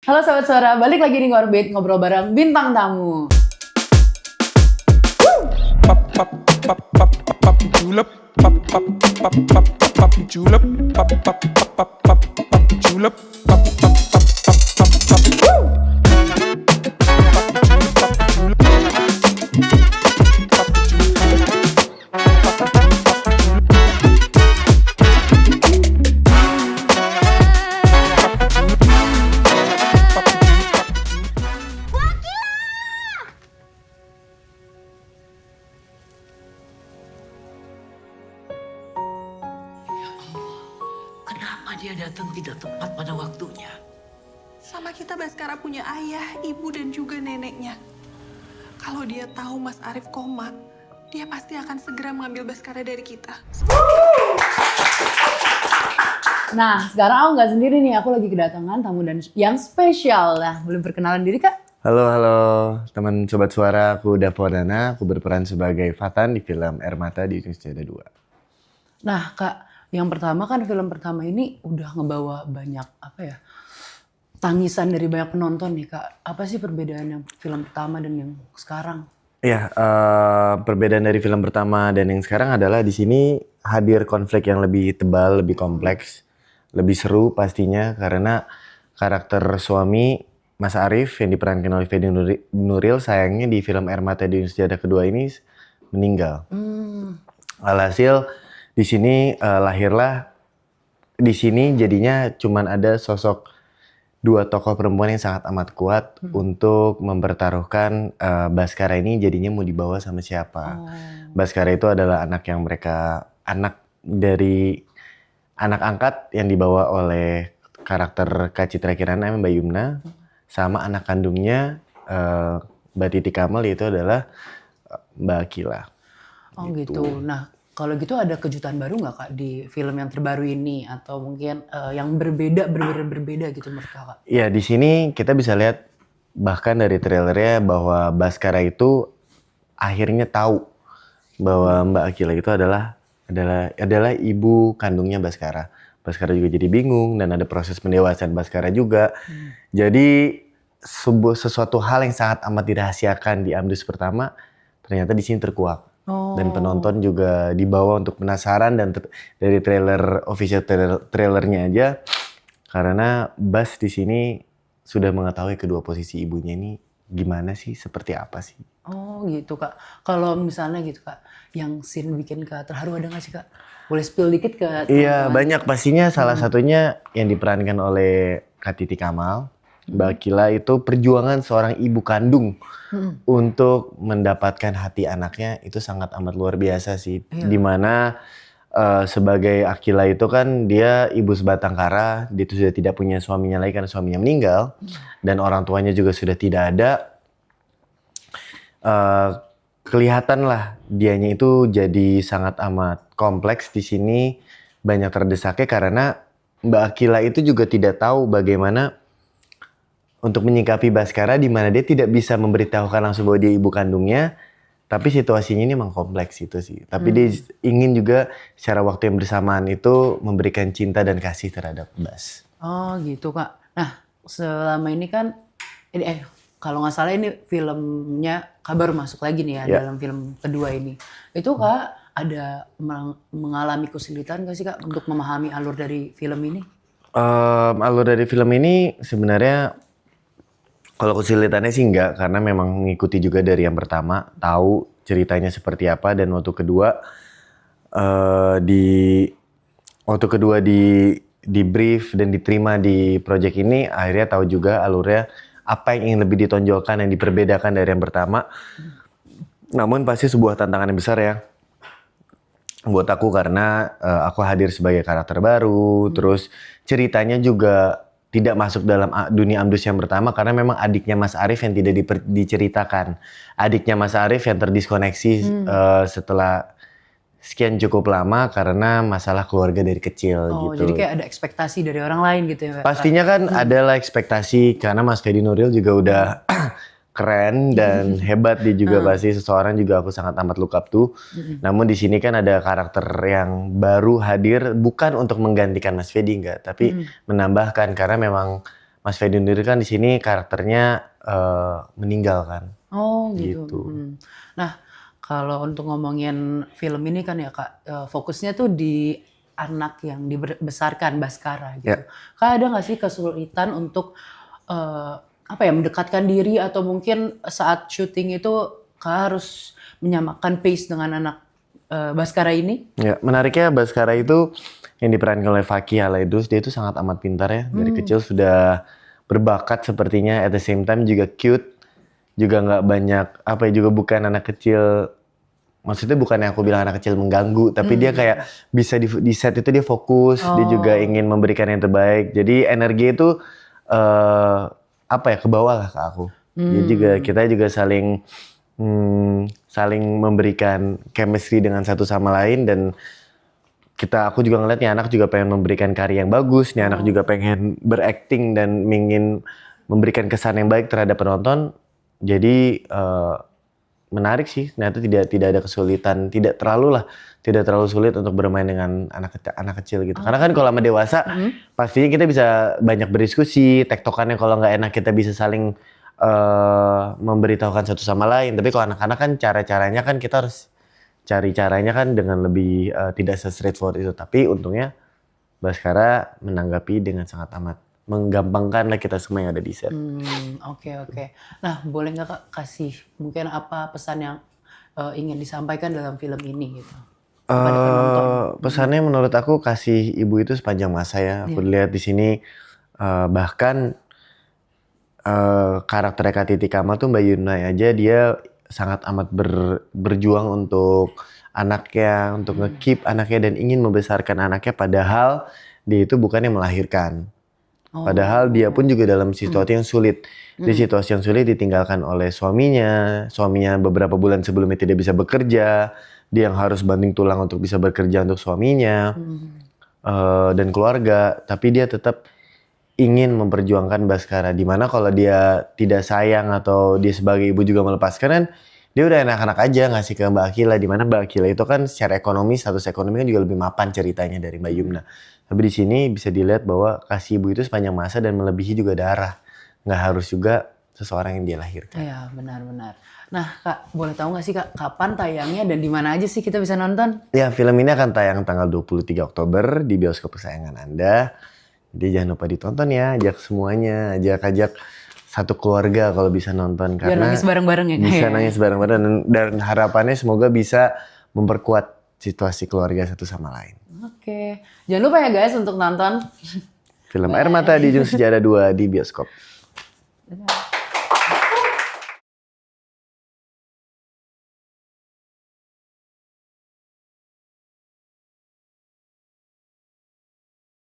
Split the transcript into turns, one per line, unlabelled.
Halo Sobat Suara, balik lagi di Ngorbit, ngobrol bareng bintang tamu.
Pop pop pop pop pop pop julep pop pop pop pop pop julep pop pop pop pop pop julep pop pop pop pop pop pop
Kenapa dia datang tidak tepat pada waktunya?
Sama kita Baskara punya ayah, ibu, dan juga neneknya. Kalau dia tahu Mas Arif koma, dia pasti akan segera mengambil Baskara dari kita.
Nah, sekarang aku nggak sendiri nih, aku lagi kedatangan tamu dan yang spesial. Nah, boleh perkenalan diri Kak?
Halo teman Sobat Suara, aku Davo Dana, aku berperan sebagai Fatan di film Air Mata di Indonesia 2.
Nah Kak, yang pertama kan film pertama ini udah ngebawa banyak tangisan dari banyak penonton nih Kak. Apa sih perbedaan yang film pertama dan yang sekarang?
Iya, perbedaan dari film pertama dan yang sekarang adalah di sini hadir konflik yang lebih tebal, lebih kompleks, lebih seru pastinya karena karakter suami Mas Arif yang diperankan oleh Fedi Nuril sayangnya di film Air Mata di Indonesia 2 ini meninggal. Alhasil di sini lahirlah di sini jadinya cuman ada sosok dua tokoh perempuan yang sangat amat kuat untuk mempertaruhkan Baskara ini jadinya mau dibawa sama siapa. Baskara itu adalah anak dari anak angkat yang dibawa oleh karakter Kak Citra Kirana Mbak Yumna sama anak kandungnya Mbak Titi Kamal yaitu adalah Mbak Akila.
Oh gitu. Nah, kalau gitu ada kejutan baru nggak Kak di film yang terbaru ini atau mungkin yang berbeda gitu menurut Kakak?
Ya di sini kita bisa lihat bahkan dari trailernya bahwa Baskara itu akhirnya tahu bahwa Mbak Akila itu adalah ibu kandungnya Baskara. Baskara juga jadi bingung dan ada proses pendewasaan Baskara juga. Jadi sesuatu hal yang sangat amat dirahasiakan di Amdus pertama ternyata di sini terkuak. Dan penonton juga dibawa untuk penasaran dan dari official trailernya aja karena Bas di sini sudah mengetahui kedua posisi ibunya ini gimana sih, seperti apa sih.
Oh gitu Kak. Kalau misalnya gitu Kak, yang scene bikin Kak terharu ada nggak sih Kak? Boleh spill dikit ke
Iya
teman-teman?
banyak pastinya salah satunya yang diperankan oleh Kak Titi Kamal. Mbak Akila itu perjuangan seorang ibu kandung untuk mendapatkan hati anaknya itu sangat amat luar biasa sih. Dimana sebagai Akila itu kan dia ibu sebatang kara, dia itu sudah tidak punya suaminya lagi karena suaminya meninggal dan orang tuanya juga sudah tidak ada. Kelihatan lah dianya itu jadi sangat amat kompleks di sini, banyak terdesaknya karena Mbak Akila itu juga tidak tahu bagaimana untuk menyikapi Baskara di mana dia tidak bisa memberitahukan langsung bahwa dia ibu kandungnya, tapi situasinya ini memang kompleks itu sih. Tapi dia ingin juga secara waktu yang bersamaan itu memberikan cinta dan kasih terhadap Bas.
Oh gitu Kak. Nah selama ini kan kalau nggak salah ini filmnya Kak baru masuk lagi nih ya dalam film kedua ini. Itu Kak ada mengalami kesulitan nggak sih Kak untuk memahami alur dari film ini?
Alur dari film ini sebenarnya kalau kesulitannya sih enggak, karena memang mengikuti juga dari yang pertama, tahu ceritanya seperti apa dan waktu kedua di brief dan diterima di project ini akhirnya tahu juga alurnya apa yang ingin lebih ditonjolkan yang diperbedakan dari yang pertama. Namun pasti sebuah tantangan yang besar ya buat aku karena aku hadir sebagai karakter baru, terus ceritanya juga tidak masuk dalam dunia Amdus yang pertama karena memang adiknya Mas Arif yang tidak diceritakan. Adiknya Mas Arif yang terdiskoneksi setelah sekian cukup lama karena masalah keluarga dari kecil gitu.
Jadi kayak ada ekspektasi dari orang lain gitu ya?
Pastinya kan adalah ekspektasi karena Mas Fedi Nuril juga udah keren dan hebat. Dia juga pasti seseorang juga aku sangat amat look up tuh. Namun di sini kan ada karakter yang baru hadir bukan untuk menggantikan Mas Fedi enggak, tapi menambahkan karena memang Mas Fedi sendiri kan di sini karakternya meninggal kan.
Oh gitu.
Gitu.
Nah kalau untuk ngomongin film ini kan ya Kak, fokusnya tuh di anak yang dibesarkan Baskara gitu.
Ya.
Kak ada nggak sih kesulitan untuk apa ya mendekatkan diri atau mungkin saat syuting itu Kak harus menyamakan pace dengan anak Baskara ini?
Ya, menariknya Baskara itu yang diperankan oleh Fakih Alaidrus, dia itu sangat amat pintar ya. Dari kecil sudah berbakat sepertinya, at the same time juga cute. Juga nggak banyak, apa ya, juga bukan anak kecil, maksudnya bukan yang aku bilang anak kecil mengganggu, tapi dia kayak bisa di set itu dia fokus, dia juga ingin memberikan yang terbaik. Jadi energi itu apa ya, ke bawah lah ke aku. Dia juga, kita juga saling memberikan chemistry dengan satu sama lain, dan aku juga ngeliat nih anak juga pengen memberikan karya yang bagus, nih anak juga pengen berakting dan ingin memberikan kesan yang baik terhadap penonton. Jadi menarik sih, ternyata tidak ada kesulitan, tidak terlalu sulit untuk bermain dengan anak kecil gitu. Karena kan kalau sama dewasa pastinya kita bisa banyak berdiskusi, tektokannya kalau nggak enak kita bisa saling memberitahukan satu sama lain. Tapi kalau anak-anak kan cara-caranya kan kita harus cari caranya kan dengan lebih tidak se-straightforward itu. Tapi untungnya Baskara menanggapi dengan sangat amat menggampangkan lah kita semua yang ada di set.
Oke. Nah boleh nggak Kak kasih mungkin apa pesan yang ingin disampaikan dalam film ini gitu? Kepada penonton.
Pesannya menurut aku kasih ibu itu sepanjang masa ya. Aku lihat di sini bahkan karakter Kak Titi Kamal tuh Mbak Yuna aja dia sangat amat berjuang untuk anaknya, untuk nge-keep anaknya dan ingin membesarkan anaknya, padahal dia itu bukan yang melahirkan. Padahal dia pun juga dalam situasi yang sulit. Di situasi yang sulit ditinggalkan oleh suaminya beberapa bulan sebelumnya tidak bisa bekerja, dia yang harus banting tulang untuk bisa bekerja untuk suaminya dan keluarga, tapi dia tetap ingin memperjuangkan Baskara. Dimana kalau dia tidak sayang atau dia sebagai ibu juga melepaskan kan, dia udah enak-enak aja ngasih ke Mbak Akila, dimana Mbak Akila itu kan secara ekonomi, status ekonomi kan juga lebih mapan ceritanya dari Mbak Yumna. Tapi di sini bisa dilihat bahwa kasih ibu itu sepanjang masa dan melebihi juga darah. Nggak harus juga seseorang yang dia lahirkan.
Iya benar. Nah Kak boleh tahu nggak sih Kak kapan tayangnya dan di mana aja sih kita bisa nonton?
Ya, film ini akan tayang tanggal 23 Oktober di bioskop kesayangan Anda. Jadi jangan lupa ditonton ya, ajak semuanya, ajak satu keluarga kalau bisa nonton.
Biar
Karena
nangis bareng-bareng ya Kak?
bisa nangis bareng-bareng dan harapannya semoga bisa memperkuat situasi keluarga satu sama lain.
Oke. Jangan lupa ya guys untuk nonton.
Film Air Mata di Ujung Sejarah 2 di bioskop.
Dadah.